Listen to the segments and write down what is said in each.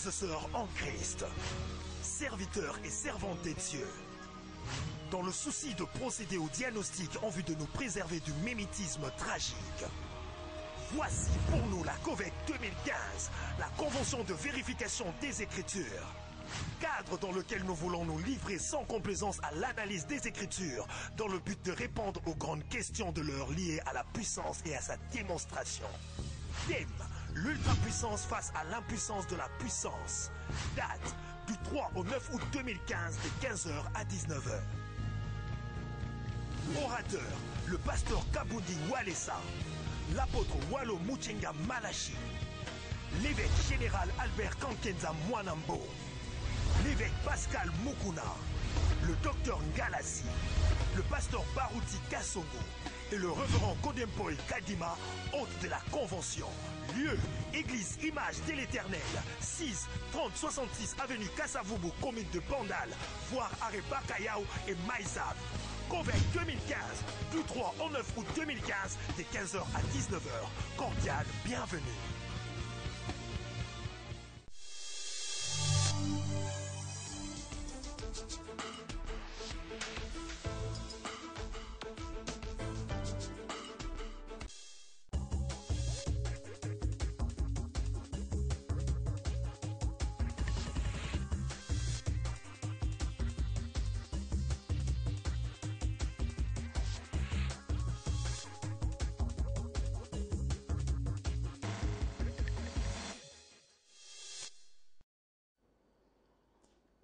et sœurs en Christ, serviteurs et servantes des dieux, dans le souci de procéder au diagnostic en vue de nous préserver du mimétisme tragique, voici pour nous la COVEC 2015, la Convention de vérification des Écritures, cadre dans lequel nous voulons nous livrer sans complaisance à l'analyse des Écritures, dans le but de répondre aux grandes questions de l'heure liées à la puissance et à sa démonstration. Thème: l'ultra-puissance face à l'impuissance de la puissance. Date: du 3 au 9 août 2015 de 15h à 19h. Orateur: le pasteur Kabundi Walesa, l'apôtre Walo Muchenga Malachi, l'évêque général Albert Kankenza Mwanambo, l'évêque Pascal Mukuna, le docteur Ngalasi, le pasteur Baruti Kassongo et le révérend Kodempoy Kadima, hôte de la Convention. Lieu: Église Image de l'Éternel, 6 30 66 avenue Kassavubu, commune de Bandal, voire arrêt Bakayao et Maïsab. COVEC 2015, du 3 au 9 août 2015, de 15h à 19h. Cordial bienvenue.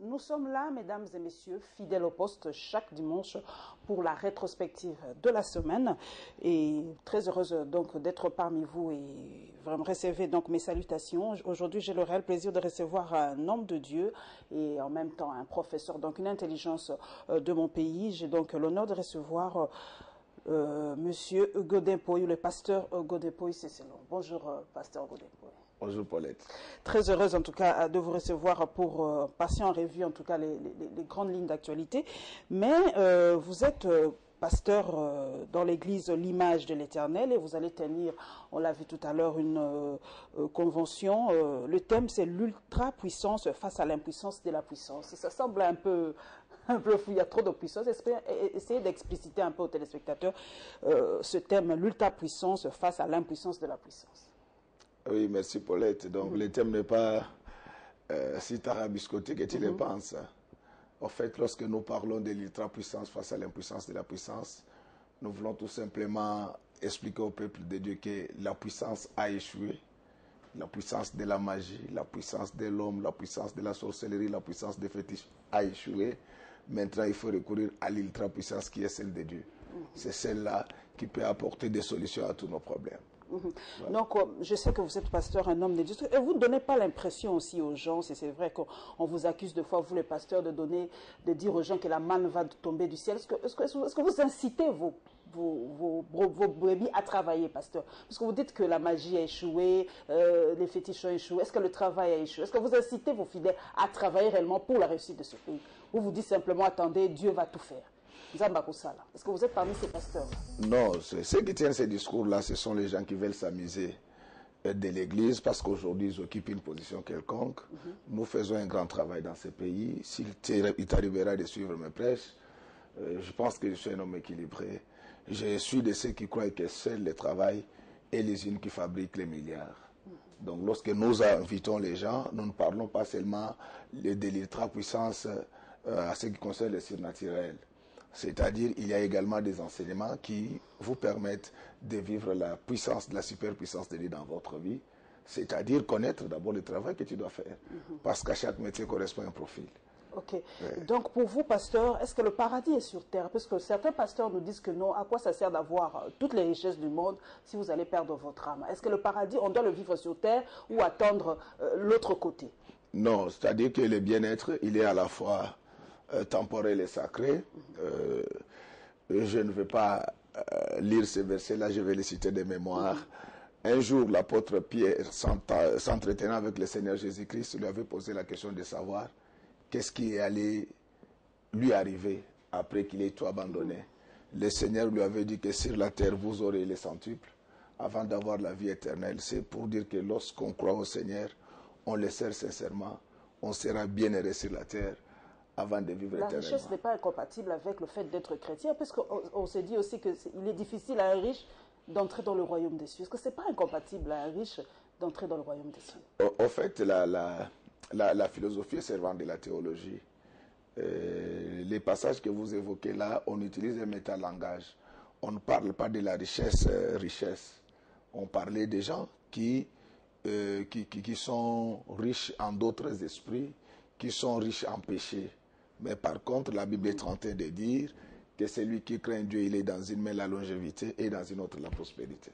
Nous sommes là, mesdames et messieurs, fidèles au poste chaque dimanche pour la rétrospective de la semaine. Et très heureuse donc d'être parmi vous et vraiment recevez donc mes salutations. Aujourd'hui, j'ai le réel plaisir de recevoir un homme de Dieu et en même temps un professeur, donc une intelligence de mon pays. J'ai donc l'honneur de recevoir Monsieur Godempoy, le pasteur Godempoy Cécélon. Bonjour, pasteur Godempoy. Bonjour Paulette. Très heureuse en tout cas de vous recevoir pour passer en revue en tout cas les grandes lignes d'actualité. Mais vous êtes pasteur dans l'église L'Image de l'Éternel et vous allez tenir, on l'a vu tout à l'heure, une convention. Le thème c'est l'ultra-puissance face à l'impuissance de la puissance. Ça semble un peu fou, il y a trop de puissance. Essayez d'expliciter un peu aux téléspectateurs ce thème, l'ultra-puissance face à l'impuissance de la puissance. Oui, merci Paulette. Donc le thème n'est pas si tarabiscoté que tu le penses. En fait, lorsque nous parlons de l'ultra-puissance face à l'impuissance de la puissance, nous voulons tout simplement expliquer au peuple de Dieu que la puissance a échoué. La puissance de la magie, la puissance de l'homme, la puissance de la sorcellerie, la puissance des fétiches a échoué. Maintenant, il faut recourir à l'ultra-puissance qui est celle de Dieu. C'est celle-là qui peut apporter des solutions à tous nos problèmes. Voilà. Donc, je sais que vous êtes pasteur, un homme de Dieu. Et vous ne donnez pas l'impression aussi aux gens, c'est vrai qu'on vous accuse de fois, vous les pasteurs, de dire aux gens que la manne va tomber du ciel. Est-ce que vous incitez vos brebis à travailler, pasteur? Parce que vous dites que la magie a échoué, les fétiches ont échoué. Est-ce que le travail a échoué? Est-ce que vous incitez vos fidèles à travailler réellement pour la réussite de ce pays? Ou vous dites simplement, attendez, Dieu va tout faire? Est-ce que vous êtes parmi ces pasteurs? Non, ceux qui tiennent ces discours-là, ce sont les gens qui veulent s'amuser de l'Église parce qu'aujourd'hui, ils occupent une position quelconque. Nous faisons un grand travail dans ce pays. S'il t'arrivera de suivre mes prêches, je pense que je suis un homme équilibré. Je suis de ceux qui croient que seul le travail est l'usine qui fabrique les milliards. Donc, lorsque nous invitons les gens, nous ne parlons pas seulement de l'ultra-puissance à ce qui concerne le surnaturel. C'est-à-dire, il y a également des enseignements qui vous permettent de vivre la puissance, la superpuissance de Dieu dans votre vie. C'est-à-dire connaître d'abord le travail que tu dois faire. Parce qu'à chaque métier correspond un profil. Ok. Ouais. Donc pour vous, pasteur, est-ce que le paradis est sur terre? Parce que certains pasteurs nous disent que non. À quoi ça sert d'avoir toutes les richesses du monde si vous allez perdre votre âme? Est-ce que le paradis, on doit le vivre sur terre ou attendre l'autre côté? Non, c'est-à-dire que le bien-être, il est à la fois temporel et sacré. Je ne vais pas lire ces versets-là, je vais les citer de mémoire. Un jour, l'apôtre Pierre, s'entretenant avec le Seigneur Jésus-Christ, lui avait posé la question de savoir qu'est-ce qui est allé lui arriver après qu'il ait tout abandonné. Le Seigneur lui avait dit que sur la terre, vous aurez les centuples avant d'avoir la vie éternelle. C'est pour dire que lorsqu'on croit au Seigneur, on les sert sincèrement, on sera bien heureux sur la terre avant de vivre éternellement. La richesse n'est pas incompatible avec le fait d'être chrétien, parce qu'on se dit aussi qu'il est difficile à un riche d'entrer dans le royaume des cieux. Est-ce que ce n'est pas incompatible à un riche d'entrer dans le royaume des cieux? En fait, la philosophie servant de la théologie, les passages que vous évoquez là, on utilise un métalangage. On ne parle pas de la richesse. On parlait des gens qui sont riches en d'autres esprits, qui sont riches en péché. Mais par contre, la Bible est en train de dire que celui qui craint Dieu, il est dans une main la longévité et dans une autre la prospérité.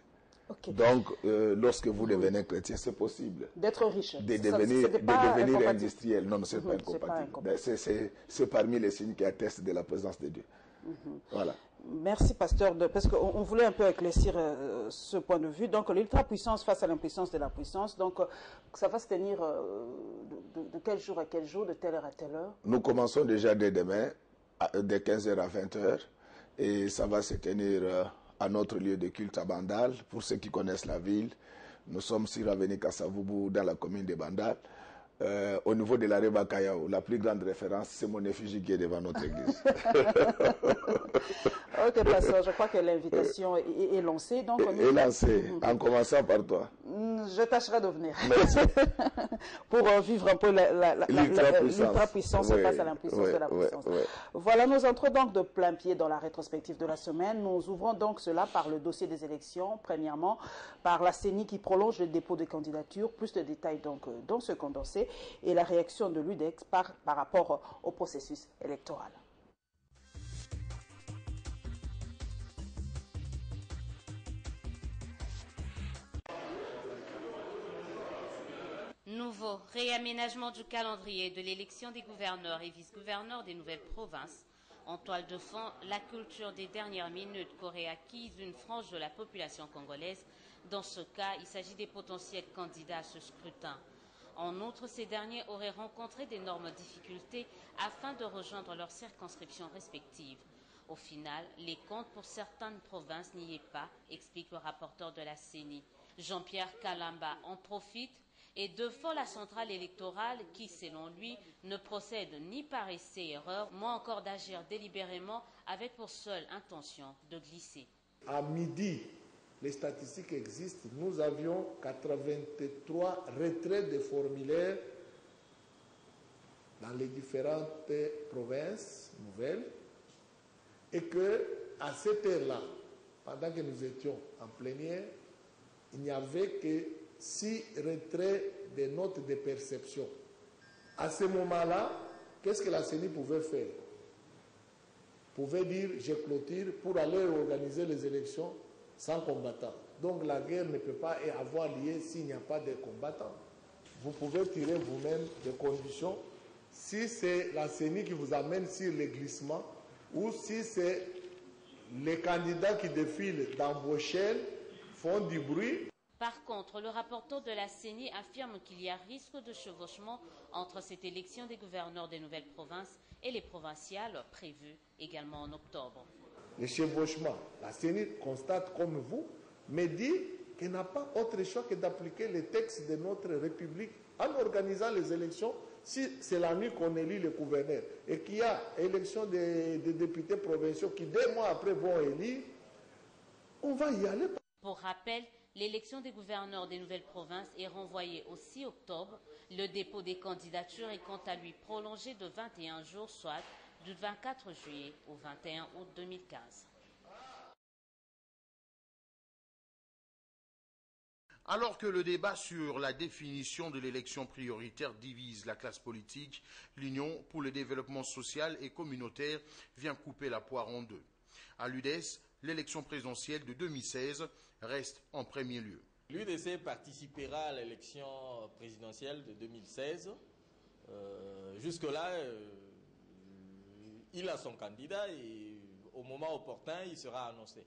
Okay. Donc, lorsque vous devenez chrétien, c'est possible. D'être riche. De devenir industriel. Non, ce n'est pas incompatible. C'est parmi les signes qui attestent de la présence de Dieu. Voilà. Merci, pasteur, parce qu'on voulait un peu éclaircir ce point de vue. Donc, l'ultra-puissance face à l'impuissance de la puissance. Donc, ça va se tenir de quel jour à quel jour, de telle heure à telle heure? Nous commençons déjà dès demain, de 15h à 20h. Et ça va se tenir à notre lieu de culte à Bandal. Pour ceux qui connaissent la ville, nous sommes sur l'avenue Kassavoubou, dans la commune de Bandal. Au niveau de la Reba Kayao, la plus grande référence, c'est mon effigie qui est devant notre église. Ok, pasteur, je crois que l'invitation est lancée. Donc, est lancée, en commençant par toi. Je tâcherai de venir. Pour vivre un peu l'ultra-puissance face à l'impuissance de la puissance. Voilà, nous entrons donc de plein pied dans la rétrospective de la semaine. Nous ouvrons donc cela par le dossier des élections, premièrement, par la CENI qui prolonge le dépôt de candidature, plus de détails donc dans ce condensé, et la réaction de l'UDEX par rapport au processus électoral. Nouveau réaménagement du calendrier de l'élection des gouverneurs et vice-gouverneurs des nouvelles provinces. En toile de fond, la culture des dernières minutes qu'aurait acquise une frange de la population congolaise. Dans ce cas, il s'agit des potentiels candidats à ce scrutin. En outre, ces derniers auraient rencontré d'énormes difficultés afin de rejoindre leurs circonscriptions respectives. Au final, les comptes pour certaines provinces n'y est pas, explique le rapporteur de la CENI. Jean-Pierre Kalamba en profite et défend la centrale électorale qui, selon lui, ne procède ni par essai-erreur, moins encore d'agir délibérément avec pour seule intention de glisser. À midi, les statistiques existent, nous avions 83 retraits de formulaires dans les différentes provinces nouvelles et que à cette heure-là, pendant que nous étions en plénière, il n'y avait que 6 retraits de notes de perception. À ce moment-là, qu'est-ce que la CENI pouvait faire? Pouvait dire je clôture pour aller organiser les élections sans combattants. Donc la guerre ne peut pas avoir lieu s'il n'y a pas de combattants. Vous pouvez tirer vous-même des conditions si c'est la CENI qui vous amène sur les glissements ou si c'est les candidats qui défilent dans vos chaînes font du bruit. Par contre, le rapporteur de la CENI affirme qu'il y a risque de chevauchement entre cette élection des gouverneurs des nouvelles provinces et les provinciales prévues également en octobre. Le chevauchement, la CENI constate comme vous, mais dit qu'elle n'a pas autre choix que d'appliquer les textes de notre République en organisant les élections. Si c'est la nuit qu'on élit les gouverneurs et qu'il y a élection des députés provinciaux qui 2 mois après vont élire, on va y aller. Pour rappel, l'élection des gouverneurs des nouvelles provinces est renvoyée au 6 octobre. Le dépôt des candidatures est quant à lui prolongé de 21 jours, soit du 24 juillet au 21 août 2015. Alors que le débat sur la définition de l'élection prioritaire divise la classe politique, l'Union pour le développement social et communautaire vient couper la poire en deux. À l'UDES, l'élection présidentielle de 2016 reste en premier lieu. L'UDC participera à l'élection présidentielle de 2016. Jusque-là, il a son candidat et au moment opportun, il sera annoncé.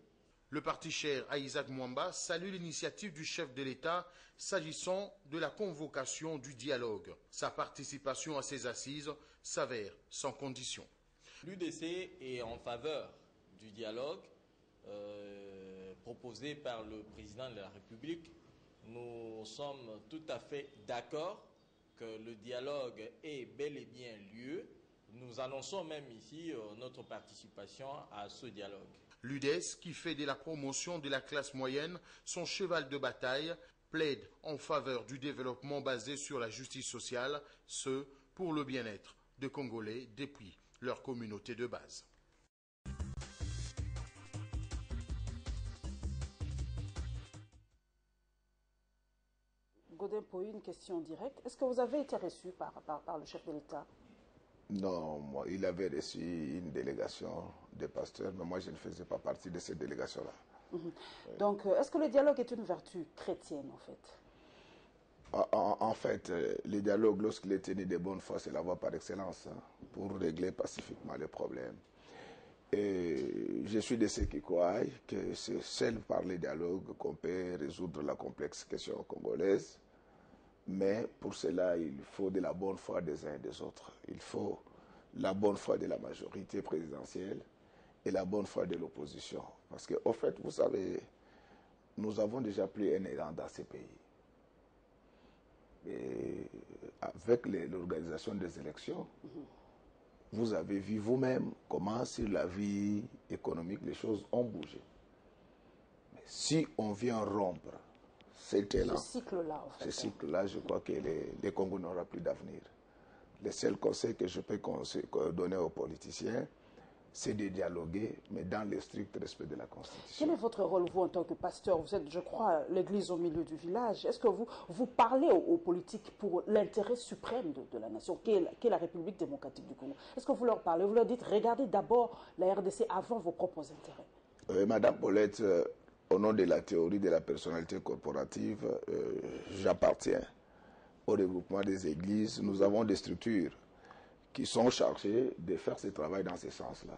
Le parti cher à Isaac Mwamba salue l'initiative du chef de l'État s'agissant de la convocation du dialogue. Sa participation à ces assises s'avère sans condition. L'UDC est en faveur du dialogue proposé par le président de la République. Nous sommes tout à fait d'accord que le dialogue ait bel et bien lieu. Nous annonçons même ici notre participation à ce dialogue. L'UDES, qui fait de la promotion de la classe moyenne son cheval de bataille, plaide en faveur du développement basé sur la justice sociale, ce pour le bien-être des Congolais depuis leur communauté de base. Godin, pour une question directe, est-ce que vous avez été reçu par le chef de l'État? Non, moi, il avait reçu une délégation de pasteurs, mais moi je ne faisais pas partie de cette délégation-là. Donc, est-ce que le dialogue est une vertu chrétienne, en fait? En fait, le dialogue, lorsqu'il est tenu de bonne foi, c'est la voie par excellence pour régler pacifiquement les problèmes. Et je suis de ceux qui croient que c'est seul par le dialogue qu'on peut résoudre la complexe question congolaise. Mais pour cela, il faut de la bonne foi des uns et des autres. Il faut la bonne foi de la majorité présidentielle et la bonne foi de l'opposition. Parce qu'au fait, vous savez, nous avons déjà pris un élan dans ces pays. Et avec l'organisation des élections, vous avez vu vous-même comment sur la vie économique les choses ont bougé. Mais si on vient rompre cet élan, ce cycle-là, en fait. Ce cycle-là, je crois que les Congo n'aura plus d'avenir. Le seul conseil que je peux donner aux politiciens, c'est de dialoguer, mais dans le strict respect de la Constitution. Quel est votre rôle, vous, en tant que pasteur? Vous êtes, je crois, l'église au milieu du village. Est-ce que vous parlez aux politiques pour l'intérêt suprême de la nation, qui est la République démocratique du Congo? Est-ce que vous leur parlez? Vous leur dites, regardez d'abord la RDC avant vos propres intérêts? Madame Paulette, au nom de la théorie de la personnalité corporative, j'appartiens au regroupement des églises. Nous avons des structures qui sont chargées de faire ce travail dans ce sens-là.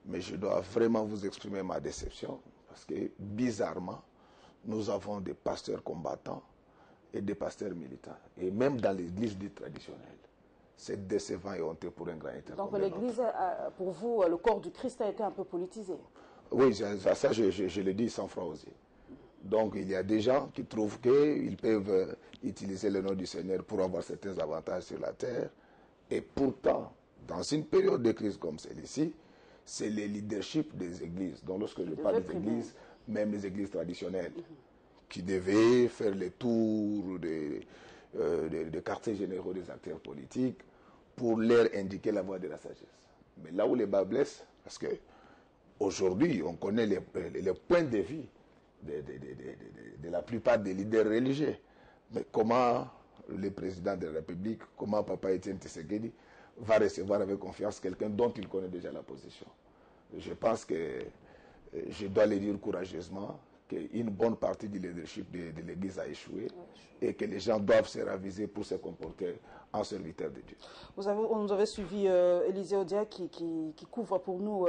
Mais je dois vraiment vous exprimer ma déception, parce que bizarrement, nous avons des pasteurs combattants et des pasteurs militants. Et même dans l'église dite traditionnelle, c'est décevant et honteux pour un grand État. Donc l'église, pour vous, le corps du Christ a été un peu politisé? Oui, ça je le dis sans froid aux yeux. Donc il y a des gens qui trouvent qu'ils peuvent utiliser le nom du Seigneur pour avoir certains avantages sur la terre. Et pourtant, dans une période de crise comme celle-ci, c'est le leadership des églises. Donc lorsque je parle des églises, même les églises traditionnelles, qui devaient faire le tour des quartiers généraux des acteurs politiques pour leur indiquer la voie de la sagesse. Mais là où les bas blessent, parce que aujourd'hui, on connaît les points de vue de la plupart des leaders religieux. Mais comment le président de la République, comment Papa Etienne Tshisekedi va recevoir avec confiance quelqu'un dont il connaît déjà la position? Je pense que je dois le dire courageusement qu'une bonne partie du leadership de l'Église a échoué et que les gens doivent se raviser pour se comporter en serviteur de Dieu. On nous avait suivi Élisée Odia qui couvre pour nous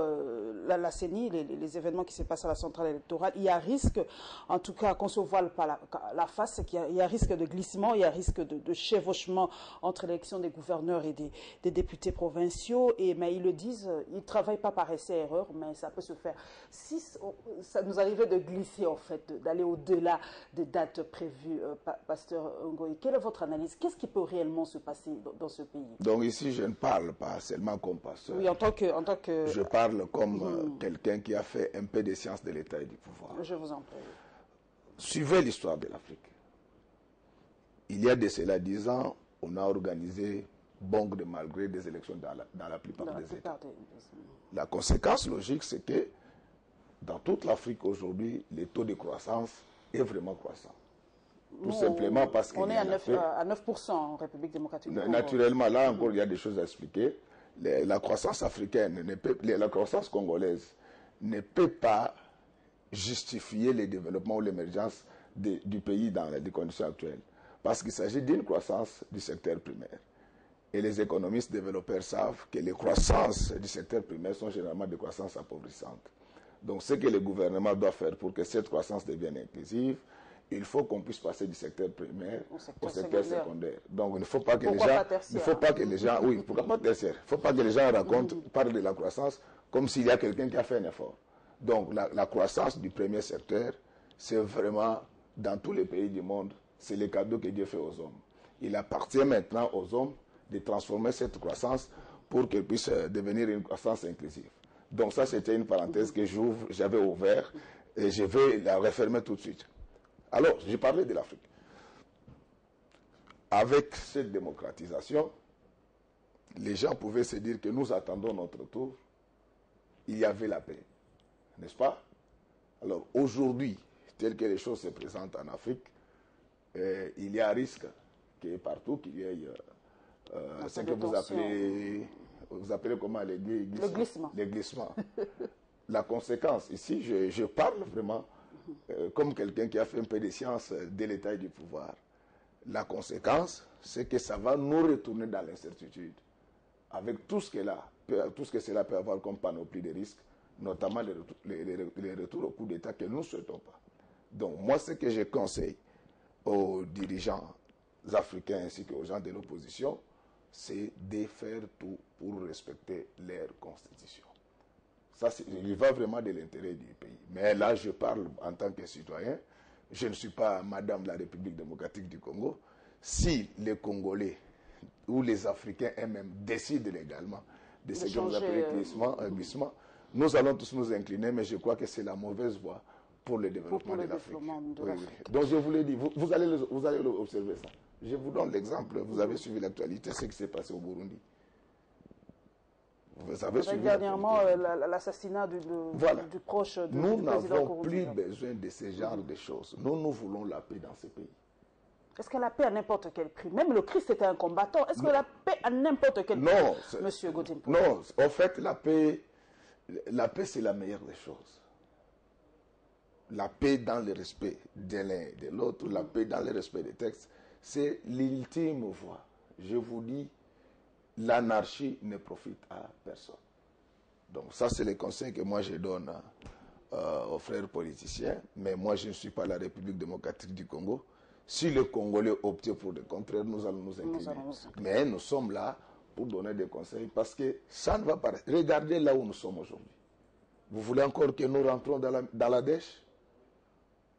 la CENI, les événements qui se passent à la centrale électorale. Il y a risque, en tout cas, qu'on se voile pas la face, il y a risque de glissement, il y a risque de chevauchement entre l'élection des gouverneurs et des députés provinciaux. Mais ils le disent, ils ne travaillent pas par essai-erreur, mais ça peut se faire. Si ça nous arrivait de glisser, en fait, d'aller au-delà des dates prévues, Pasteur Ngoï, quelle est votre analyse? Qu'est-ce qui peut réellement se passer dans ce pays? Donc ici, je ne parle pas seulement comme pasteur. Oui, en tant que... Je parle comme quelqu'un qui a fait un peu de sciences de l'État et du pouvoir. Je vous en prie. Suivez l'histoire de l'Afrique. Il y a de cela 10 ans, on a organisé bon gré mal gré des élections dans la plupart des États. La conséquence logique, c'est que dans toute l'Afrique aujourd'hui, le taux de croissance est vraiment croissant. Tout simplement parce qu'on est à 9% en République démocratique du Congo. Naturellement, là encore, il y a des choses à expliquer. La croissance africaine, la croissance congolaise ne peut pas justifier le développement ou l'émergence du pays dans les conditions actuelles. Parce qu'il s'agit d'une croissance du secteur primaire. Et les économistes développeurs savent que les croissances du secteur primaire sont généralement des croissances appauvrissantes. Donc ce que le gouvernement doit faire pour que cette croissance devienne inclusive, il faut qu'on puisse passer du secteur primaire au secteur secondaire. Donc il ne faut pas que les gens, oui, pourquoi pas tertiaire? Il ne faut pas que les gens parlent de la croissance comme s'il y a quelqu'un qui a fait un effort. Donc la croissance du premier secteur, c'est vraiment, dans tous les pays du monde, c'est le cadeau que Dieu fait aux hommes. Il appartient maintenant aux hommes de transformer cette croissance pour qu'elle puisse devenir une croissance inclusive. Donc ça, c'était une parenthèse que j'avais ouverte et je vais la refermer tout de suite. Alors, j'ai parlé de l'Afrique. Avec cette démocratisation, les gens pouvaient se dire que nous attendons notre tour. Il y avait la paix, n'est-ce pas? Alors aujourd'hui, tel que les choses se présentent en Afrique, il y a un risque que partout qu'il y ait ce que vous appelez comment les glissements. Les glissements. La conséquence, ici, je parle vraiment comme quelqu'un qui a fait un peu de sciences de l'état et du pouvoir. La conséquence, c'est que ça va nous retourner dans l'incertitude, avec tout ce que cela peut avoir comme panoplie de risques, notamment les retours au coup d'État que nous ne souhaitons pas. Donc moi, ce que je conseille aux dirigeants africains ainsi qu'aux gens de l'opposition, c'est de faire tout pour respecter leur constitution. Ça, il va vraiment de l'intérêt du pays. Mais là, je parle en tant que citoyen. Je ne suis pas Madame la République démocratique du Congo. Si les Congolais ou les Africains eux-mêmes décident légalement de ce que vous appelez glissement, nous allons tous nous incliner, mais je crois que c'est la mauvaise voie pour le développement de l'Afrique. Donc je vous l'ai dit, vous allez observer ça. Je vous donne l'exemple, vous avez suivi l'actualité, ce qui s'est passé au Burundi. Vous avez suivi dernièrement l'assassinat du proche du président. Nous n'avons plus besoin de ce genre de choses. Nous voulons la paix dans ce pays. Est-ce que la paix à n'importe quel prix? Même le Christ était un combattant. Est-ce que la paix à n'importe quel prix? Non, Monsieur Godin. Non, en fait, la paix c'est la meilleure des choses. La paix dans le respect de l'un et de l'autre, la paix dans le respect des textes, c'est l'ultime voie. Je vous dis, l'anarchie ne profite à personne. Donc ça, c'est le conseil que moi je donne aux frères politiciens. Mais moi, je ne suis pas la République démocratique du Congo. Si les Congolais optent pour le contraire, nous allons nous incliner. Mais nous sommes là pour donner des conseils parce que ça ne va pas. Regardez là où nous sommes aujourd'hui. Vous voulez encore que nous rentrons dans la dèche?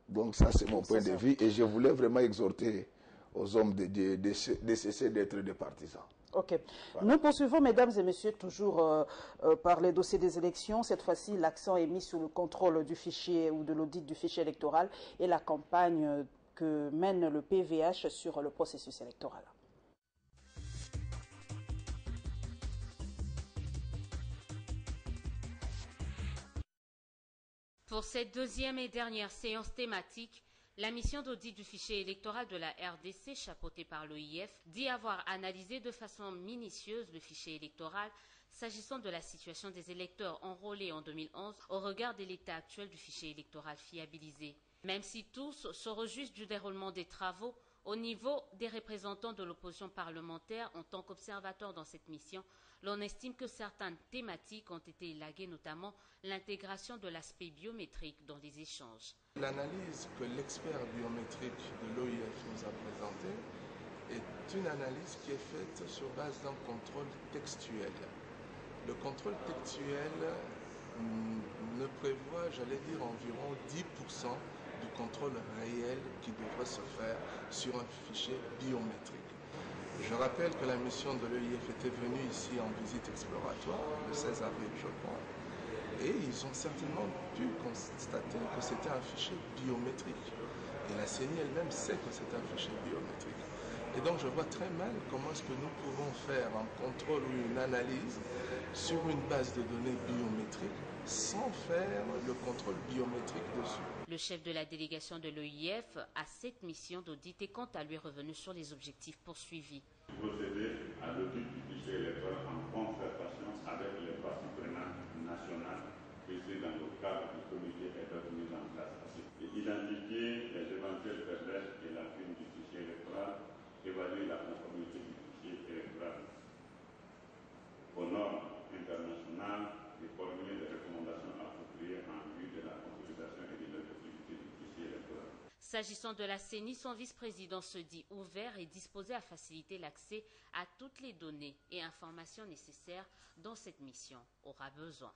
Donc ça, c'est mon point de vue. Et je voulais vraiment exhorter aux hommes de Dieu de cesser d'être des partisans. Ok. Voilà. Nous poursuivons, mesdames et messieurs, toujours par les dossiers des élections. Cette fois-ci, l'accent est mis sur le contrôle du fichier ou de l'audit du fichier électoral et la campagne que mène le PVH sur le processus électoral. Pour cette deuxième et dernière séance thématique, la mission d'audit du fichier électoral de la RDC, chapeautée par l'OIF, dit avoir analysé de façon minutieuse le fichier électoral s'agissant de la situation des électeurs enrôlés en 2011 au regard de l'état actuel du fichier électoral fiabilisé. Même si tous se réjouissent du déroulement des travaux, au niveau des représentants de l'opposition parlementaire en tant qu'observateurs dans cette mission, l'on estime que certaines thématiques ont été élaguées, notamment l'intégration de l'aspect biométrique dans les échanges. L'analyse que l'expert biométrique de l'OIF nous a présentée est une analyse qui est faite sur base d'un contrôle textuel. Le contrôle textuel ne prévoit, j'allais dire, environ 10% du contrôle réel qui devrait se faire sur un fichier biométrique. Je rappelle que la mission de l'OIF était venue ici en visite exploratoire le 16 avril, je crois, et ils ont certainement pu constater que c'était un fichier biométrique. Et la CENI elle-même sait que c'est un fichier biométrique. Et donc je vois très mal comment est-ce que nous pouvons faire un contrôle ou une analyse sur une base de données biométrique sans faire le contrôle biométrique dessus. Le chef de la délégation de l'OIF a cette mission d'audit et quant à lui revenu sur les objectifs poursuivis. Procéder à l'audit du fichier électoral en concertation avec les parties prenantes nationales prises dans le cadre du comité électoral mis en place et identifier les éventuelles faiblesses et lacunes du fichier électoral, évaluer la conformité du fichier électoral aux normes internationales et formuler des recommandations appropriées en vue de la consolidation et de l'effectivité du fichier électoral. S'agissant de la CENI, son vice-président se dit ouvert et disposé à faciliter l'accès à toutes les données et informations nécessaires dont cette mission aura besoin.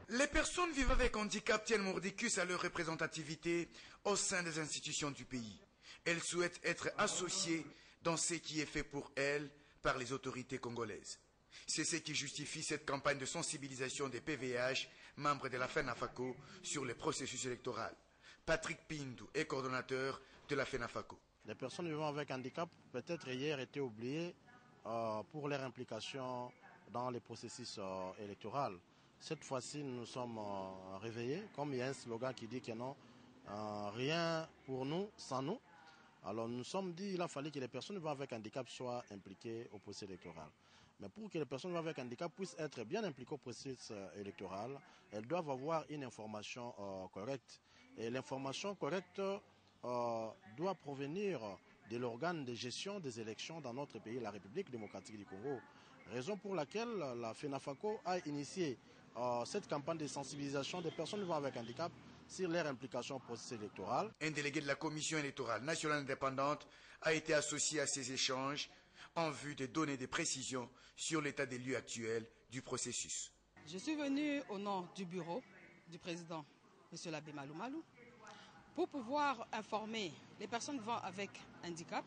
Les personnes vivant avec handicap tiennent mordicus à leur représentativité au sein des institutions du pays. Elles souhaitent être associées dans ce qui est fait pour elles par les autorités congolaises. C'est ce qui justifie cette campagne de sensibilisation des PVH, membres de la FENAFACO, sur le processus électoral. Patrick Pindou est coordonnateur de la FENAFACO. Les personnes vivant avec handicap, peut-être hier, étaient oubliées pour leur implication dans les processus électoraux. Cette fois-ci, nous sommes réveillés, comme il y a un slogan qui dit que non, rien pour nous sans nous. Alors nous nous sommes dit qu'il a fallu que les personnes vivant avec handicap soient impliquées au processus électoral. Mais pour que les personnes vivant avec handicap puissent être bien impliquées au processus électoral, elles doivent avoir une information correcte. Et l'information correcte doit provenir de l'organe de gestion des élections dans notre pays, la République démocratique du Congo. Raison pour laquelle la FENAFACO a initié cette campagne de sensibilisation des personnes vivant avec handicap sur leur implication au processus électoral. Un délégué de la Commission électorale nationale indépendante a été associé à ces échanges en vue de donner des précisions sur l'état des lieux actuel du processus. Je suis venu au nom du bureau du président, M. Labé Malou Malou, pour pouvoir informer les personnes vivant avec handicap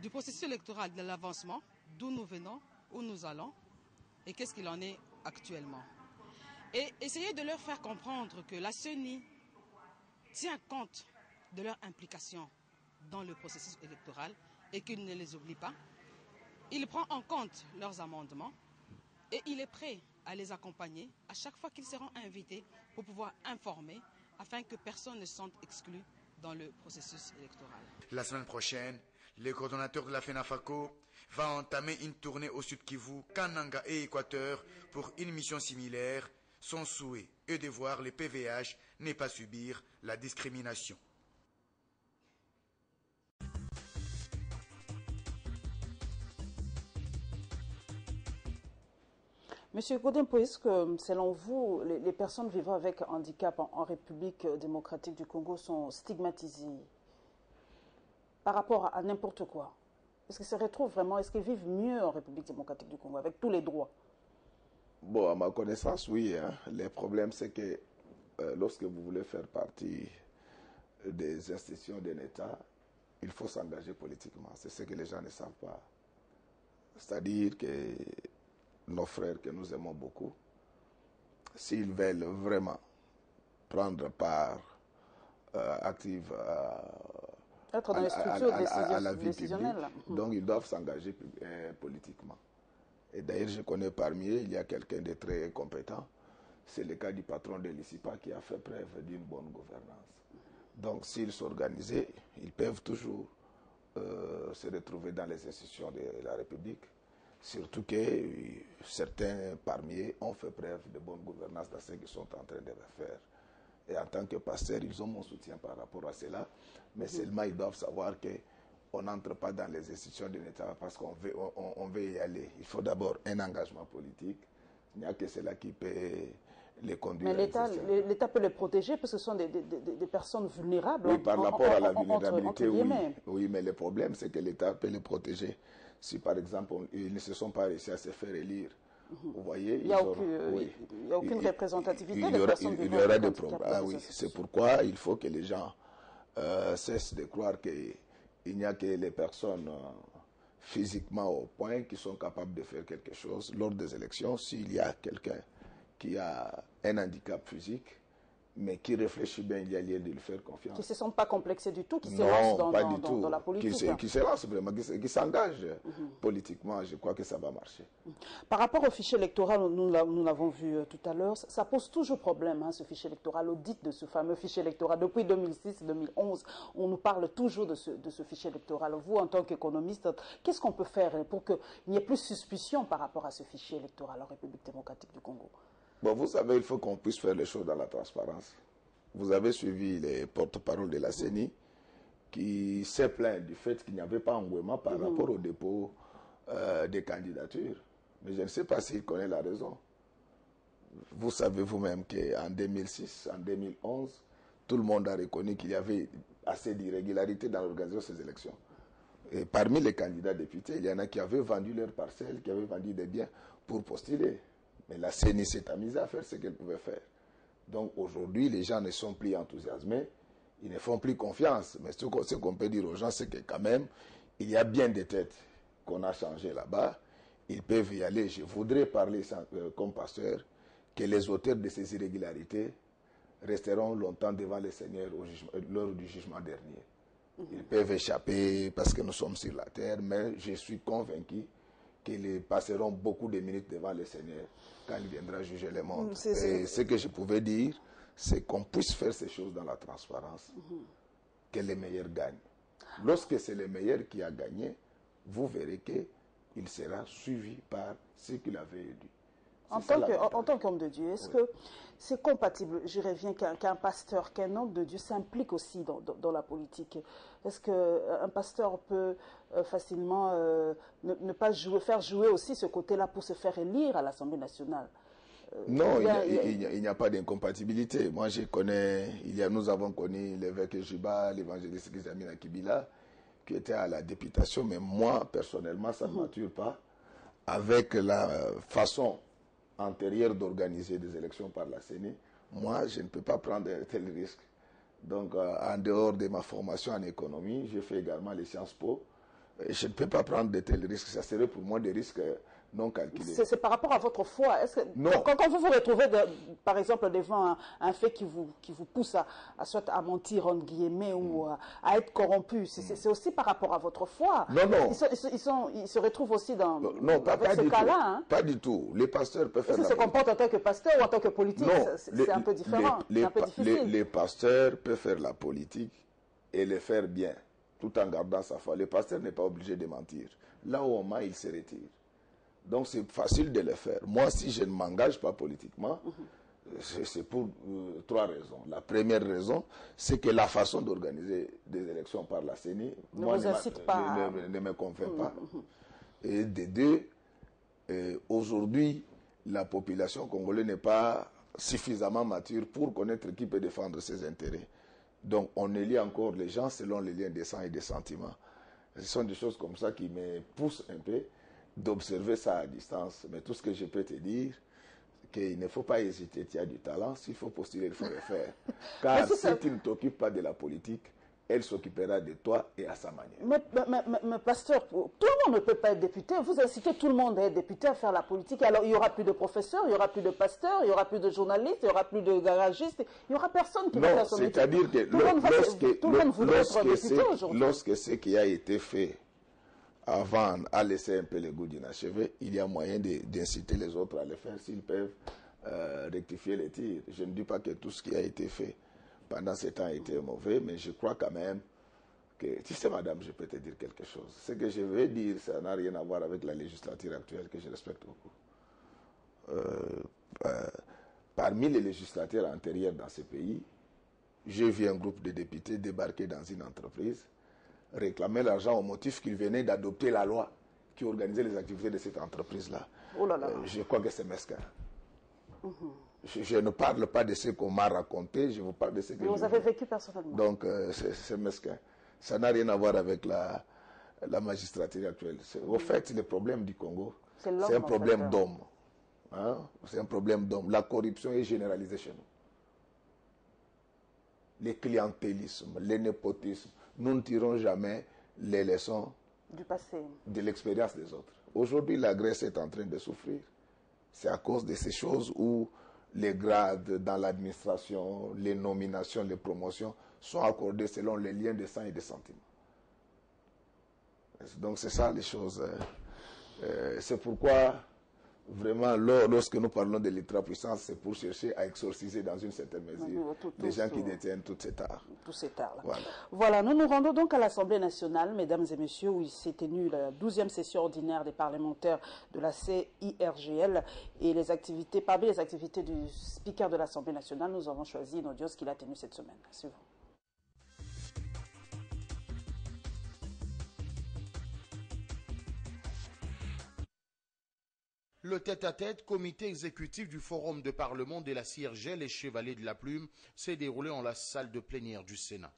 du processus électoral, de l'avancement, d'où nous venons, où nous allons et qu'est-ce qu'il en est actuellement. Et essayer de leur faire comprendre que la CENI tient compte de leur implication dans le processus électoral et qu'il ne les oublie pas. Il prend en compte leurs amendements et il est prêt à les accompagner à chaque fois qu'ils seront invités pour pouvoir informer afin que personne ne se sente exclu dans le processus électoral. La semaine prochaine, le coordonnateur de la FENAFACO va entamer une tournée au Sud Kivu, Kananga et Équateur pour une mission similaire. Son souhait est de voir les PVH ne pas subir la discrimination. Monsieur Godempo, est-ce que, selon vous, les personnes vivant avec handicap en République démocratique du Congo sont stigmatisées par rapport à n'importe quoi? Est-ce qu'ils se retrouvent vraiment, est-ce qu'ils vivent mieux en République démocratique du Congo, avec tous les droits? Bon, à ma connaissance, oui. Hein. Le problème, c'est que lorsque vous voulez faire partie des institutions d'un État, il faut s'engager politiquement. C'est ce que les gens ne savent pas. C'est-à-dire que nos frères que nous aimons beaucoup, s'ils veulent vraiment prendre part active à la vie publique, donc ils doivent s'engager politiquement. Et d'ailleurs, je connais parmi eux, il y a quelqu'un de très compétent. C'est le cas du patron de l'ICIPA qui a fait preuve d'une bonne gouvernance. Donc, s'ils s'organisaient, ils peuvent toujours se retrouver dans les institutions de la République. Surtout que certains parmi eux ont fait preuve de bonne gouvernance dans ce qu'ils sont en train de faire. Et en tant que pasteur, ils ont mon soutien par rapport à cela. Mais seulement, ils doivent savoir que on n'entre pas dans les institutions de l'État parce qu'on veut y aller. Il faut d'abord un engagement politique. Il n'y a que cela qui peut les conduire. Mais l'État peut les protéger parce que ce sont des personnes vulnérables. Oui, par rapport à la vulnérabilité, oui. Oui, mais le problème, c'est que l'État peut les protéger. Si, par exemple, ils ne se sont pas réussi à se faire élire, vous voyez, il n'y a aucune représentativité des personnes vulnérables. Il y aura des problèmes. Ah oui, c'est pourquoi il faut que les gens cessent de croire qu'il n'y a que les personnes physiquement au point qui sont capables de faire quelque chose. Lors des élections, s'il y a quelqu'un qui a un handicap physique, mais qui réfléchit bien, il y a lieu de lui faire confiance. Qui ne se sentent pas complexés du tout, qui se lancent dans la politique. Qui se lancent vraiment, qui s'engagent politiquement, je crois que ça va marcher. Par rapport au fichier électoral, nous l'avons vu tout à l'heure, ça pose toujours problème, hein, ce fichier électoral, l'audit de ce fameux fichier électoral. Depuis 2006-2011, on nous parle toujours de ce fichier électoral. Vous, en tant qu'économiste, qu'est-ce qu'on peut faire pour qu'il n'y ait plus de suspicion par rapport à ce fichier électoral en République démocratique du Congo? Bon, vous savez, il faut qu'on puisse faire les choses dans la transparence. Vous avez suivi les porte-paroles de la CENI qui s'est plaint du fait qu'il n'y avait pas engouement par rapport au dépôt des candidatures. Mais je ne sais pas s'il connaît la raison. Vous savez vous-même qu'en 2006, en 2011, tout le monde a reconnu qu'il y avait assez d'irrégularités dans l'organisation de ces élections. Et parmi les candidats députés, il y en a qui avaient vendu leurs parcelles, qui avaient vendu des biens pour postuler. Mais la CENI s'est amusée à faire ce qu'elle pouvait faire. Donc aujourd'hui, les gens ne sont plus enthousiasmés, ils ne font plus confiance. Mais ce qu'on peut dire aux gens, c'est que quand même, il y a bien des têtes qu'on a changées là-bas. Ils peuvent y aller. Je voudrais parler comme pasteur que les auteurs de ces irrégularités resteront longtemps devant le Seigneur lors du jugement dernier. Ils peuvent échapper parce que nous sommes sur la terre, mais je suis convaincu qu'ils passeront beaucoup de minutes devant le Seigneur quand il viendra juger le monde. Et ce que je pouvais dire, c'est qu'on puisse faire ces choses dans la transparence, que les meilleurs gagnent. Lorsque c'est le meilleur qui a gagné, vous verrez qu'il sera suivi par ceux qui l'avaient élu. En tant qu'homme de Dieu, est-ce que c'est compatible, je reviens, qu'un pasteur, qu'un homme de Dieu s'implique aussi dans la politique? Est-ce qu'un pasteur peut facilement ne pas faire jouer aussi ce côté-là pour se faire élire à l'Assemblée nationale? Non, il n'y a pas d'incompatibilité. Moi, nous avons connu l'évêque Juba, l'évangéliste Kizamina Kibila, qui était à la députation, mais moi, personnellement, ça ne m'attire pas. Avec la façon antérieure d'organiser des élections par la CENI, moi, je ne peux pas prendre un tel risque. Donc, en dehors de ma formation en économie, j'ai fait également les Sciences Po. Je ne peux pas prendre de tels risques. Ça serait pour moi des risques non calculés. C'est par rapport à votre foi. Non. Quand vous vous retrouvez, par exemple, devant un fait qui vous pousse soit à mentir, entre guillemets, ou à être corrompu, c'est aussi par rapport à votre foi. Non, non. Ils se retrouvent aussi dans ce cas-là. Hein? Pas du tout. Les pasteurs peuvent faire la politique. Ils se comportent en tant que pasteur ou en tant que politique. C'est un peu différent. C'est un peu difficile. Les pasteurs peuvent faire la politique et le faire bien, tout en gardant sa foi. Le pasteur n'est pas obligé de mentir. Là où on ment, il se retire. Donc c'est facile de le faire. Moi, si je ne m'engage pas politiquement, c'est pour 3 raisons. La première raison, c'est que la façon d'organiser des élections par la CENI ne me convainc pas. Et de 2, aujourd'hui, la population congolaise n'est pas suffisamment mature pour connaître qui peut défendre ses intérêts. Donc on élit encore les gens selon les liens de sang et des sentiments. Ce sont des choses comme ça qui me poussent un peu d'observer ça à distance. Mais tout ce que je peux te dire, c'est qu'il ne faut pas hésiter. Tu as du talent, s'il faut postuler, il faut le faire. Car si tu ne t'occupes pas de la politique, elle s'occupera de toi et à sa manière. Mais pasteur, tout le monde ne peut pas être député. Vous incitez tout le monde à être député, à faire la politique. Alors il n'y aura plus de professeurs, il n'y aura plus de pasteurs, il n'y aura plus de journalistes, il n'y aura plus de garagistes. Il n'y aura personne qui va faire son métier. C'est-à-dire que tout le monde voudrait être député aujourd'hui. Lorsque ce qui a été fait avant à laisser un peu le goût d'inachevé, il y a moyen d'inciter les autres à le faire s'ils peuvent rectifier les tirs. Je ne dis pas que tout ce qui a été fait pendant ce temps a été mauvais, mais je crois quand même que, tu sais madame, je peux te dire quelque chose. Ce que je veux dire, ça n'a rien à voir avec la législature actuelle que je respecte beaucoup. Parmi les législateurs antérieurs dans ce pays, j'ai vu un groupe de députés débarquer dans une entreprise, réclamer l'argent au motif qu'ils venaient d'adopter la loi qui organisait les activités de cette entreprise-là. Je crois que c'est mesquin. Je ne parle pas de ce qu'on m'a raconté, je vous parle de ce que vous avez vécu personnellement. Donc c'est mesquin. Ça n'a rien à voir avec la magistrature actuelle. Au fait, le problème du Congo, c'est un problème d'homme. Hein? C'est un problème d'homme. La corruption est généralisée chez nous. Le clientélisme, le népotisme. Nous ne tirons jamais les leçons du passé, de l'expérience des autres. Aujourd'hui, la Grèce est en train de souffrir. C'est à cause de ces choses où les grades dans l'administration, les nominations, les promotions sont accordées selon les liens de sang et de sentiments. Donc c'est ça les choses. C'est pourquoi, vraiment, lorsque nous parlons de l'ultra-puissance, c'est pour chercher à exorciser dans une certaine mesure les gens qui détiennent tous ces arts. Tous ces arts-là. Voilà, nous nous rendons donc à l'Assemblée nationale, mesdames et messieurs, où il s'est tenu la 12e session ordinaire des parlementaires de la CIRGL. Et parmi les activités du speaker de l'Assemblée nationale, nous avons choisi une audience qu'il a tenue cette semaine. C'est vous. Le tête-à-tête, comité exécutif du Forum de Parlement de la CIRGL et Chevalier de la Plume, s'est déroulé en la salle de plénière du Sénat.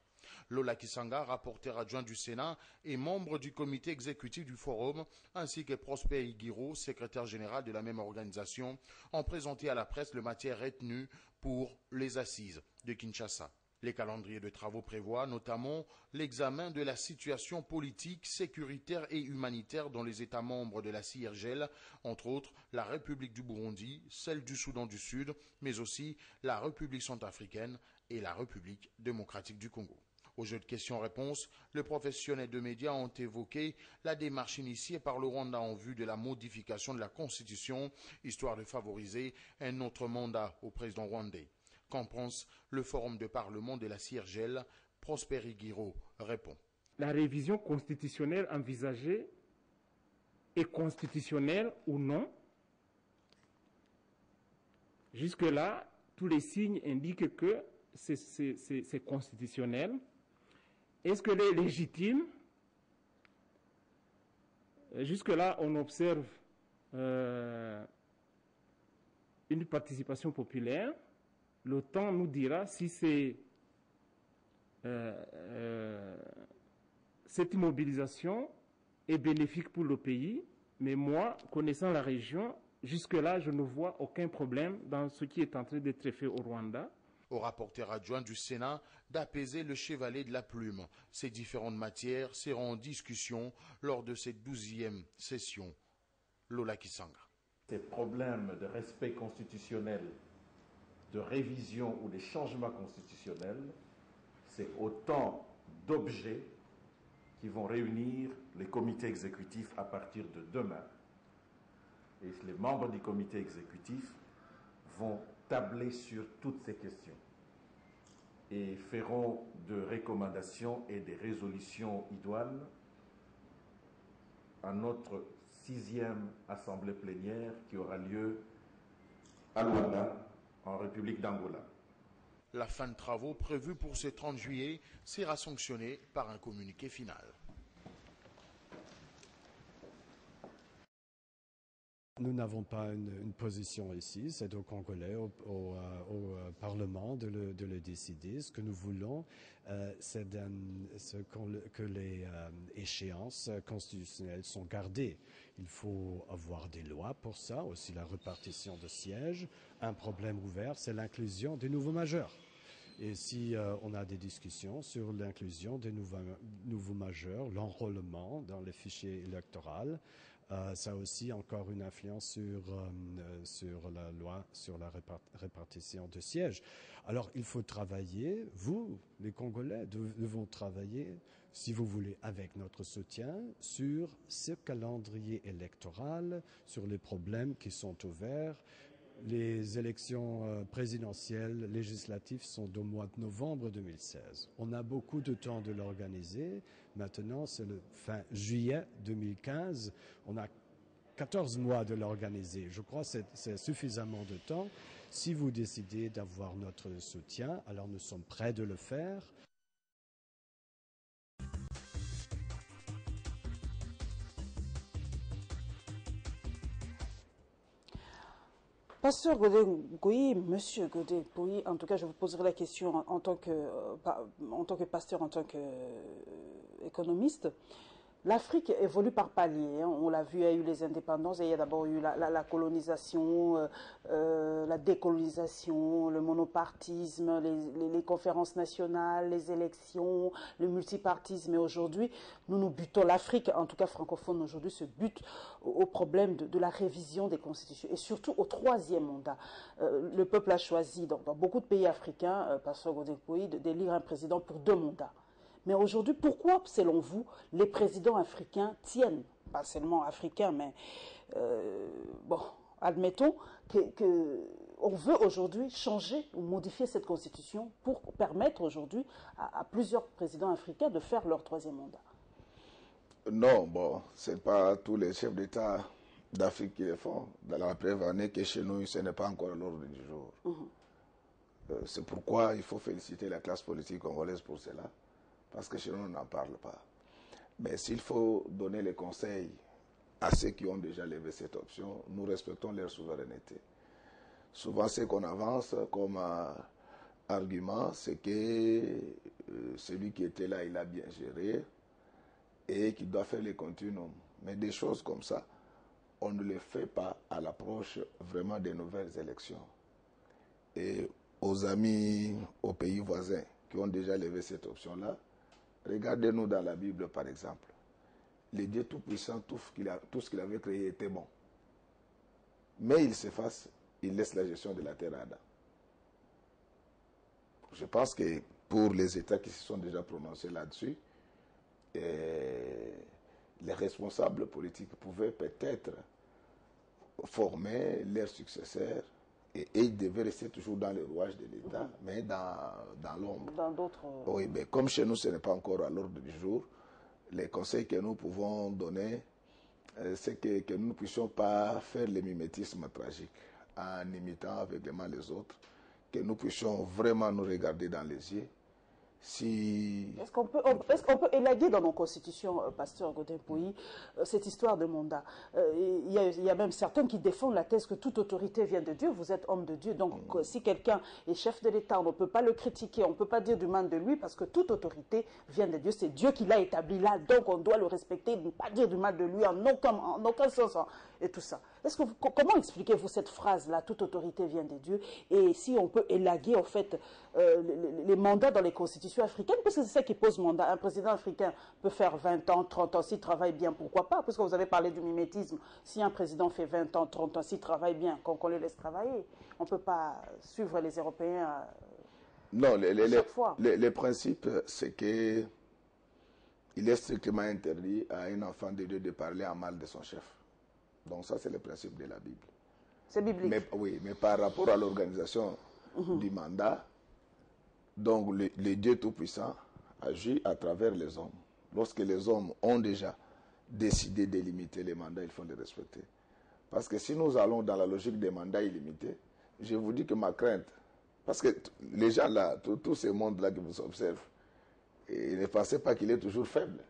Lola Kisanga, rapporteur adjoint du Sénat et membre du comité exécutif du Forum, ainsi que Prosper Higuiro, secrétaire général de la même organisation, ont présenté à la presse le matière retenue pour les assises de Kinshasa. Les calendriers de travaux prévoient notamment l'examen de la situation politique, sécuritaire et humanitaire dans les États membres de la CIRGL, entre autres la République du Burundi, celle du Soudan du Sud, mais aussi la République centrafricaine et la République démocratique du Congo. Au jeu de questions-réponses, les professionnels de médias ont évoqué la démarche initiée par le Rwanda en vue de la modification de la Constitution, histoire de favoriser un autre mandat au président rwandais. Qu'en pense le Forum de Parlement de la CIRGL? Prosper Higuiro répond. La révision constitutionnelle envisagée est constitutionnelle ou non? Jusque-là, tous les signes indiquent que c'est constitutionnel. Est-ce qu'elle est légitime? Jusque-là, on observe une participation populaire. Le temps nous dira si cette mobilisation est bénéfique pour le pays. Mais moi, connaissant la région, jusque-là, je ne vois aucun problème dans ce qui est en train d'être fait au Rwanda. Au rapporteur adjoint du Sénat d'apaiser le chevalet de la plume. Ces différentes matières seront en discussion lors de cette 12e session. Lola Kisanga. Ces problèmes de respect constitutionnel, de révision ou de changements constitutionnels, c'est autant d'objets qui vont réunir les comités exécutifs à partir de demain. Et les membres du comité exécutif vont tabler sur toutes ces questions et feront de recommandations et des résolutions idoines à notre 6e assemblée plénière qui aura lieu à Luanda, en République d'Angola. La fin de travaux prévue pour ce 30 juillet sera sanctionnée par un communiqué final. Nous n'avons pas une position ici, c'est aux Congolais, au Parlement de le décider. Ce que nous voulons, c'est que les échéances constitutionnelles sont gardées. Il faut avoir des lois pour ça, aussi la répartition de sièges. Un problème ouvert, c'est l'inclusion des nouveaux majeurs. Et si on a des discussions sur l'inclusion des nouveaux majeurs, l'enrôlement dans les fichiers électoraux, ça a aussi encore une influence sur la loi, sur la répartition de sièges. Alors il faut travailler, vous, les Congolais, devons travailler, si vous voulez, avec notre soutien, sur ce calendrier électoral, sur les problèmes qui sont ouverts. Les élections présidentielles, législatives sont au mois de novembre 2016. On a beaucoup de temps de l'organiser. Maintenant, c'est le fin juillet 2015. On a 14 mois de l'organiser. Je crois que c'est suffisamment de temps. Si vous décidez d'avoir notre soutien, alors nous sommes prêts de le faire. Pasteur Godé-Goyi, Monsieur Godé-Goyi, en tout cas, je vous poserai la question en tant que pasteur, en tant qu'économiste. L'Afrique évolue par paliers. Hein. On l'a vu, il y a eu les indépendances, et il y a d'abord eu la colonisation, la décolonisation, le monopartisme, les conférences nationales, les élections, le multipartisme. Et aujourd'hui, nous nous butons, l'Afrique, en tout cas francophone aujourd'hui, se bute au problème de la révision des constitutions et surtout au 3e mandat. Le peuple a choisi, dans beaucoup de pays africains, Pasteur Godé-Goyi, d'élire un président pour 2 mandats. Mais aujourd'hui, pourquoi, selon vous, les présidents africains tiennent, pas seulement africains, mais bon, admettons qu'on veut aujourd'hui changer ou modifier cette constitution pour permettre aujourd'hui à plusieurs présidents africains de faire leur 3e mandat? Non, bon, ce n'est pas tous les chefs d'État d'Afrique qui le font. Dans la preuve en est que chez nous, ce n'est pas encore à l'ordre du jour. C'est pourquoi il faut féliciter la classe politique congolaise pour cela. Parce que chez nous, on n'en parle pas. Mais s'il faut donner les conseils à ceux qui ont déjà levé cette option, nous respectons leur souveraineté. Souvent, ce qu'on avance comme argument, c'est que celui qui était là, il a bien géré et qu'il doit faire les continuums. Mais des choses comme ça, on ne les fait pas à l'approche vraiment des nouvelles élections. Et aux amis, aux pays voisins qui ont déjà levé cette option-là, regardez-nous dans la Bible par exemple. Le Dieu Tout-Puissant, tout ce qu'il avait créé était bon. Mais il s'efface, il laisse la gestion de la terre à Adam. Je pense que pour les États qui se sont déjà prononcés là-dessus, les responsables politiques pouvaient peut-être former leurs successeurs et ils devaient rester toujours dans les rouages de l'État, mais dans l'ombre. Dans d'autres... Oui, mais comme chez nous, ce n'est pas encore à l'ordre du jour, les conseils que nous pouvons donner, c'est que nous ne puissions pas faire le mimétisme tragique en imitant aveuglément les autres, que nous puissions vraiment nous regarder dans les yeux. Est-ce qu'on peut élaguer dans nos constitutions, pasteur Godin-Pouilly, cette histoire de mandat? Il y a même certains qui défendent la thèse que toute autorité vient de Dieu. Vous êtes homme de Dieu, donc si quelqu'un est chef de l'État, on ne peut pas le critiquer, on ne peut pas dire du mal de lui parce que toute autorité vient de Dieu. C'est Dieu qui l'a établi là, donc on doit le respecter, ne pas dire du mal de lui en aucun sens et tout ça. Comment expliquez-vous cette phrase-là, toute autorité vient de Dieu, et si on peut élaguer en fait les mandats dans les constitutions africaines, parce que c'est ça qui pose mandat. Un président africain peut faire 20 ans, 30 ans, s'il travaille bien, pourquoi pas? Parce que vous avez parlé du mimétisme. Si un président fait 20 ans, 30 ans, s'il travaille bien, qu'on les laisse travailler, on ne peut pas suivre les Européens non, chaque fois. Le principe, c'est que il est strictement interdit à un enfant de Dieu de parler en mal de son chef. Donc ça, c'est le principe de la Bible. C'est biblique. Oui, mais par rapport à l'organisation du mandat, donc le Dieu Tout-Puissant agit à travers les hommes. Lorsque les hommes ont déjà décidé de limiter les mandats, il faut les respecter. Parce que si nous allons dans la logique des mandats illimités, je vous dis que ma crainte, parce que les gens là, tout ce monde-là qui vous observe, ne pensez pas qu'il est toujours faible.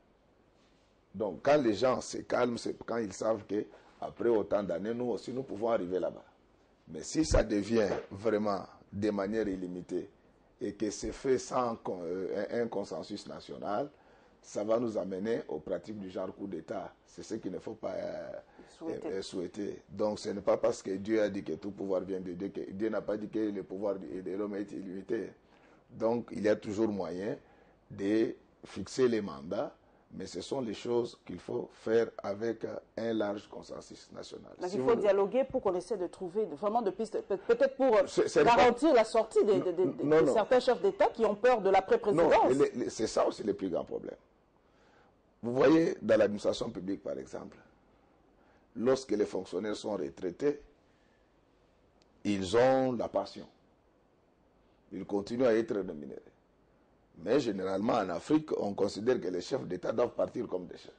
Donc quand les gens se calment, c'est quand ils savent que après autant d'années, nous aussi, nous pouvons arriver là-bas. Mais si ça devient vraiment de manière illimitée et que c'est fait sans un consensus national, ça va nous amener aux pratiques du genre coup d'État. C'est ce qu'il ne faut pas souhaiter. Donc ce n'est pas parce que Dieu a dit que tout pouvoir vient de Dieu, que Dieu n'a pas dit que le pouvoir de l'homme est illimité. Donc il y a toujours moyen de fixer les mandats, mais ce sont les choses qu'il faut faire avec un large consensus national. Donc il faut dialoguer pour qu'on essaie de trouver vraiment de pistes, peut-être pour garantir la sortie de certains chefs d'État qui ont peur de l'après-présidence. Non, c'est ça aussi le plus grand problème. Vous voyez, dans l'administration publique, par exemple, lorsque les fonctionnaires sont retraités, ils ont la pension. Ils continuent à être rémunérés. Mais généralement, en Afrique, on considère que les chefs d'État doivent partir comme des chefs.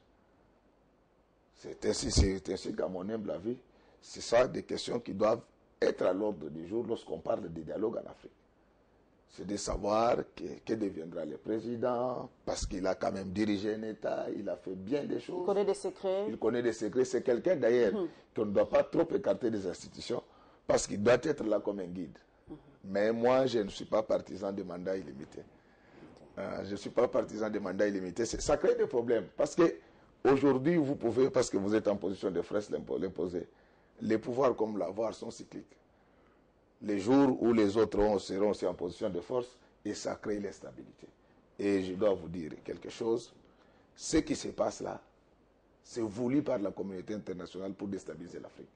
C'est ainsi qu'à mon humble avis, c'est ça des questions qui doivent être à l'ordre du jour lorsqu'on parle de dialogue en Afrique. C'est de savoir que deviendra le président, parce qu'il a quand même dirigé un État, il a fait bien des choses. Il connaît des secrets. Il connaît des secrets. C'est quelqu'un d'ailleurs qu'on ne doit pas trop écarter des institutions, parce qu'il doit être là comme un guide. Mais moi, je ne suis pas partisan de mandat illimité. Je ne suis pas partisan des mandats illimités. Ça crée des problèmes. Parce que aujourd'hui, vous pouvez, parce que vous êtes en position de force, l'imposer. Les pouvoirs comme l'avoir sont cycliques. Les jours où les autres seront aussi en position de force, et ça crée l'instabilité. Et je dois vous dire quelque chose. Ce qui se passe là, c'est voulu par la communauté internationale pour déstabiliser l'Afrique.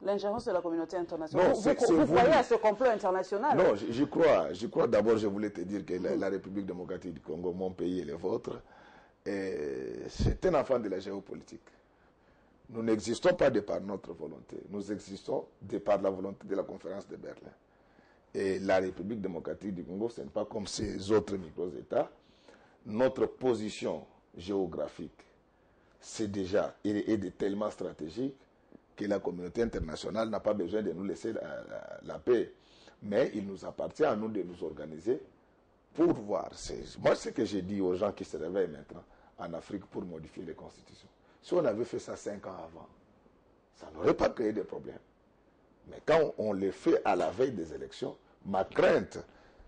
L'ingérence de la communauté internationale. Vous croyez à ce complot international? Non, j'y crois. J'y crois. D'abord, je voulais te dire que la République démocratique du Congo, mon pays et le vôtre, c'est un enfant de la géopolitique. Nous n'existons pas de par notre volonté. Nous existons de par la volonté de la conférence de Berlin. Et la République démocratique du Congo, ce n'est pas comme ces autres micro-États. Notre position géographique, c'est déjà, est tellement stratégique que la communauté internationale n'a pas besoin de nous laisser la paix. Mais il nous appartient à nous de nous organiser pour voir. Moi, ce que j'ai dit aux gens qui se réveillent maintenant en Afrique pour modifier les constitutions. Si on avait fait ça 5 ans avant, ça n'aurait pas créé de problème. Mais quand on le fait à la veille des élections, ma crainte,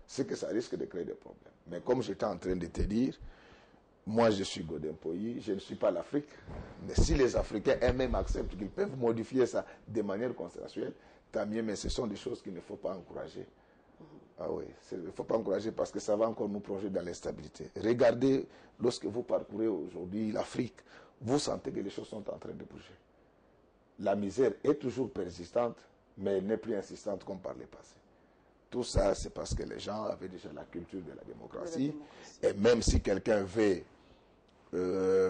c'est que ça risque de créer des problèmes. Mais comme j'étais en train de te dire, moi je suis Godin Poyi, je ne suis pas l'Afrique. Mais si les Africains eux-mêmes acceptent qu'ils peuvent modifier ça de manière consensuelle, tant mieux, mais ce sont des choses qu'il ne faut pas encourager. Ah oui, il ne faut pas encourager parce que ça va encore nous plonger dans l'instabilité. Regardez, lorsque vous parcourez aujourd'hui l'Afrique, vous sentez que les choses sont en train de bouger. La misère est toujours persistante, mais elle n'est plus insistante comme par le passé. Tout ça, c'est parce que les gens avaient déjà la culture de la démocratie. Et même si quelqu'un veut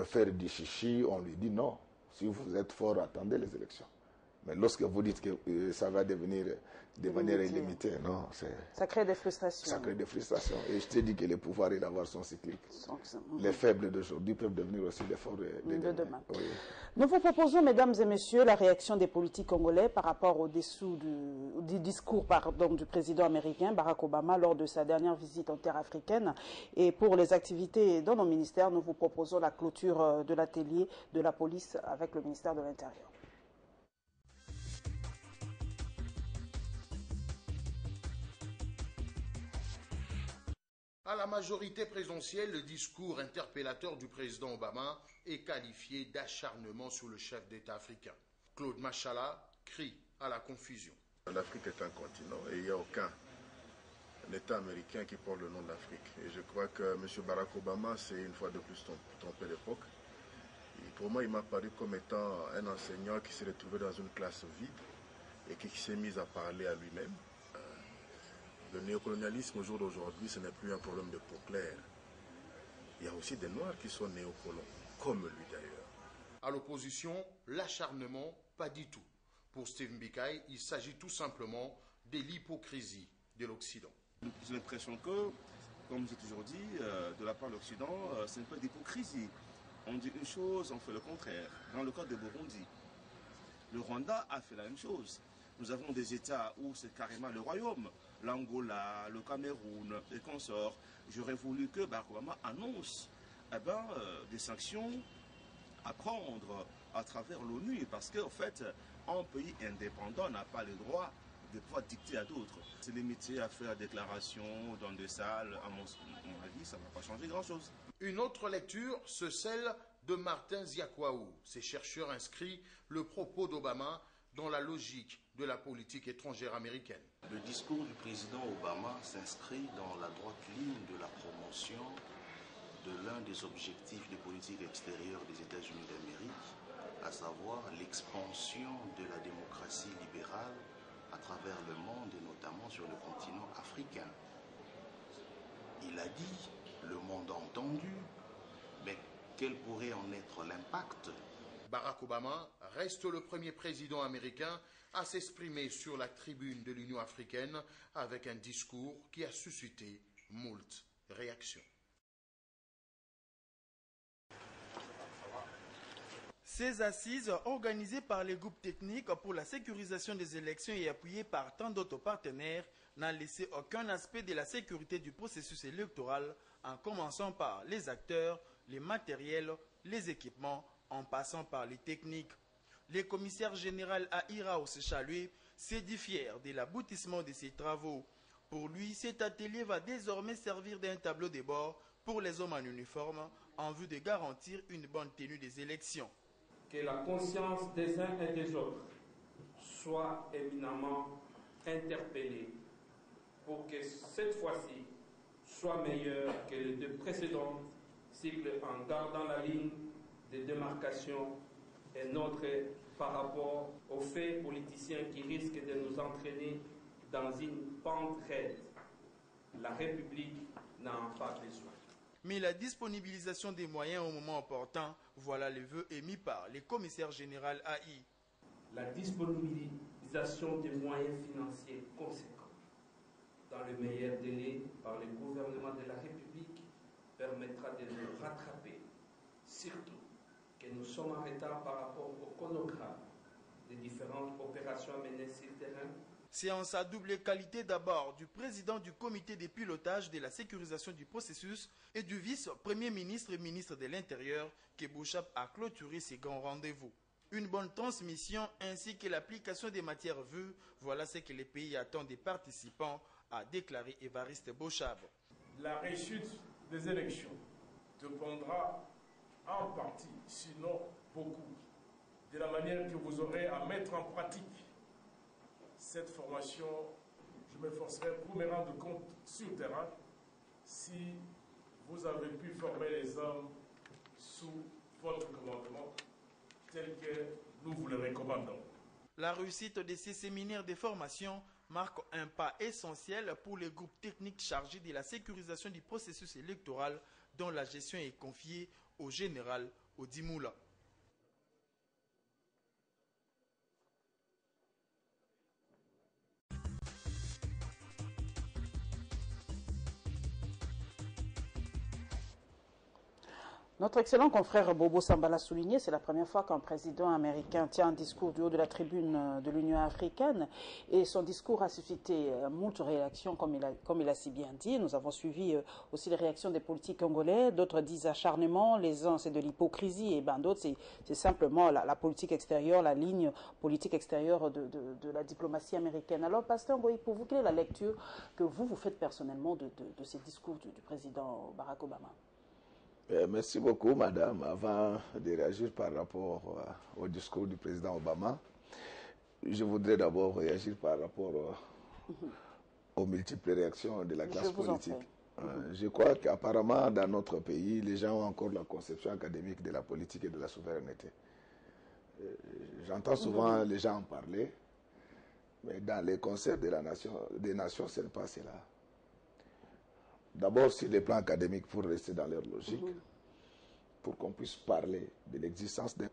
faire du chichi, on lui dit non. Si vous êtes fort, attendez les élections. Mais lorsque vous dites que ça va devenir de manière illimitée, non, ça crée des frustrations. Ça crée des frustrations. Et je te dis que le pouvoir et l'avoir sont cycliques. Les faibles d'aujourd'hui peuvent devenir aussi des forts de demain. Oui. Nous vous proposons, mesdames et messieurs, la réaction des politiques congolais par rapport au discours du président américain Barack Obama lors de sa dernière visite en terre africaine. Et pour les activités dans nos ministères, nous vous proposons la clôture de l'atelier de la police avec le ministère de l'Intérieur. À la majorité présidentielle, le discours interpellateur du président Obama est qualifié d'acharnement sur le chef d'État africain. Claude Machala crie à la confusion. L'Afrique est un continent et il n'y a aucun État américain qui porte le nom de l'Afrique. Et je crois que M. Barack Obama s'est une fois de plus trompé l'époque. Pour moi, il m'a paru comme étant un enseignant qui s'est retrouvé dans une classe vide et qui s'est mis à parler à lui-même. Le néocolonialisme au jour d'aujourd'hui, ce n'est plus un problème de peau claire. Il y a aussi des Noirs qui sont néocolons, comme lui d'ailleurs. À l'opposition, l'acharnement, pas du tout. Pour Steve Mbeki, il s'agit tout simplement de l'hypocrisie de l'Occident. J'ai l'impression que, comme j'ai toujours dit, de la part de l'Occident, ce n'est pas d'hypocrisie. On dit une chose, on fait le contraire. Dans le cas de Burundi, le Rwanda a fait la même chose. Nous avons des États où c'est carrément le royaume, l'Angola, le Cameroun et consorts. J'aurais voulu que Barack Obama annonce des sanctions à prendre à travers l'ONU, parce qu'en fait, un pays indépendant n'a pas le droit de pouvoir dicter à d'autres. Se limiter à faire déclaration dans des salles, à mon avis, ça ne va pas changer grand-chose. Une autre lecture, c'est celle de Martin Ziakwaou. Ces chercheurs inscrits le propos d'Obama dans la logique de la politique étrangère américaine. Le discours du président Obama s'inscrit dans la droite ligne de la promotion de l'un des objectifs de politique extérieure des États-Unis d'Amérique, à savoir l'expansion de la démocratie libérale à travers le monde et notamment sur le continent africain. Il a dit, le monde entendu, mais quel pourrait en être l'impact ? Barack Obama reste le premier président américain à s'exprimer sur la tribune de l'Union africaine avec un discours qui a suscité moult réactions. Ces assises, organisées par les groupes techniques pour la sécurisation des élections et appuyées par tant d'autres partenaires, n'ont laissé aucun aspect de la sécurité du processus électoral, en commençant par les acteurs, les matériels, les équipements, en passant par les techniques. Le commissaire général Aïra Chalué s'est dit fier de l'aboutissement de ces travaux. Pour lui, cet atelier va désormais servir d'un tableau de bord pour les hommes en uniforme en vue de garantir une bonne tenue des élections. Que la conscience des uns et des autres soit éminemment interpellée pour que cette fois-ci soit meilleure que les deux précédents cycles en gardant la ligne de démarcation et notre par rapport aux faits politiciens qui risquent de nous entraîner dans une pente raide. La République n'en a pas besoin. Mais la disponibilisation des moyens au moment opportun, voilà le vœu émis par le commissaire général AI. La disponibilisation des moyens financiers conséquents dans le meilleur délai par le gouvernement de la République permettra de nous rattraper, surtout que nous sommes en retard par rapport au chronogramme des différentes opérations menées sur le terrain. C'est en sa double qualité d'abord du président du comité de pilotage de la sécurisation du processus et du vice-premier ministre et ministre de l'Intérieur que Bouchab a clôturé ces grands rendez-vous. Une bonne transmission ainsi que l'application des matières vues, voilà ce que les pays attendent des participants a déclaré Évariste Bochab. La réussite des élections dépendra en partie, sinon beaucoup, de la manière que vous aurez à mettre en pratique cette formation. Je m'efforcerai pour me rendre compte sur terrain si vous avez pu former les hommes sous votre commandement tel que nous vous le recommandons. La réussite de ces séminaires de formation marque un pas essentiel pour les groupes techniques chargés de la sécurisation du processus électoral dont la gestion est confiée au général Odimoula. Notre excellent confrère Bobo Samba l'a souligné, c'est la première fois qu'un président américain tient un discours du haut de la tribune de l'Union africaine et son discours a suscité moult réactions comme il a si bien dit. Nous avons suivi aussi les réactions des politiques congolais, d'autres disent acharnement, les uns c'est de l'hypocrisie et ben d'autres c'est simplement la politique extérieure, la ligne politique extérieure de la diplomatie américaine. Alors Pasteur Ngoï, pour vous, quelle est la lecture que vous faites personnellement de ces discours du président Barack Obama? Merci beaucoup, madame. Avant de réagir par rapport au discours du président Obama, je voudrais d'abord réagir par rapport aux multiples réactions de la classe politique. Je crois qu'apparemment, dans notre pays, les gens ont encore la conception académique de la politique et de la souveraineté. J'entends souvent les gens en parler, mais dans les concerts des nations, ce n'est pas cela. D'abord sur les plans académiques pour rester dans leur logique, pour qu'on puisse parler de l'existence d'un